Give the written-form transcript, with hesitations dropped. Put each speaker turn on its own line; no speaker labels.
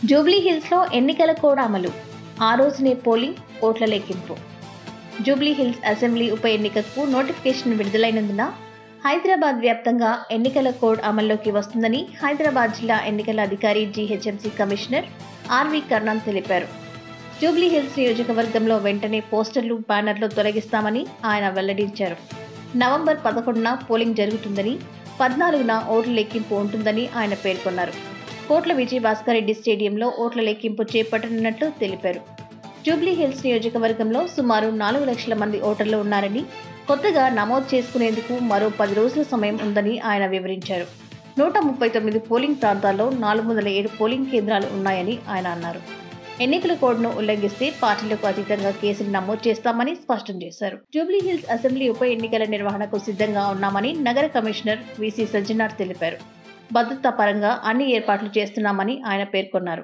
జూబ్లీహిల్స్లో ఎన్నికల కోడ్ అమలు. ఆ రోజునే పోలింగ్, ఓట్ల లెక్కింపు. జూబ్లీహిల్స్ అసెంబ్లీ ఉప ఎన్నికకు నోటిఫికేషన్ విడుదలైనందున హైదరాబాద్ వ్యాప్తంగా ఎన్నికల కోడ్ అమల్లోకి వస్తుందని హైదరాబాద్ జిల్లా ఎన్నికల అధికారి జీహెచ్ఎంసీ కమిషనర్ ఆర్వి కర్ణన్ తెలిపారు. జూబ్లీహిల్స్ నియోజకవర్గంలో వెంటనే పోస్టర్లు, బ్యానర్లు తొలగిస్తామని ఆయన వెల్లడించారు. నవంబర్ 11న పోలింగ్ జరుగుతుందని, 14న ఓట్ల లెక్కింపు ఉంటుందని ఆయన పేర్కొన్నారు. కోట్ల విజయభాస్కర్ రెడ్డి స్టేడియంలో ఓట్ల లెక్కింపు చేపట్టనున్నట్లు తెలిపారు. జూబ్లీహిల్స్ నియోజకవర్గంలో సుమారు 4 లక్షల మంది ఓటర్లు ఉన్నారని, కొత్తగా నమోదు చేసుకునేందుకు మరో 10 రోజుల సమయం ఉందని ఆయన వివరించారు. 139 పోలింగ్ ప్రాంతాల్లో 407 పోలింగ్ కేంద్రాలు ఉన్నాయని ఆయన అన్నారు. ఎన్నికల కోడ్ను ఉల్లంఘిస్తే పార్టీలకు అతీతంగా కేసులు నమోదు చేస్తామని స్పష్టం చేశారు. జూబ్లీహిల్స్ అసెంబ్లీ ఉప ఎన్నికల నిర్వహణకు సిద్ధంగా ఉన్నామని నగర కమిషనర్ విసి సజ్జనార్ తెలిపారు. భద్రతా పరంగా అన్ని ఏర్పాట్లు చేస్తున్నామని ఆయన పేర్కొన్నారు.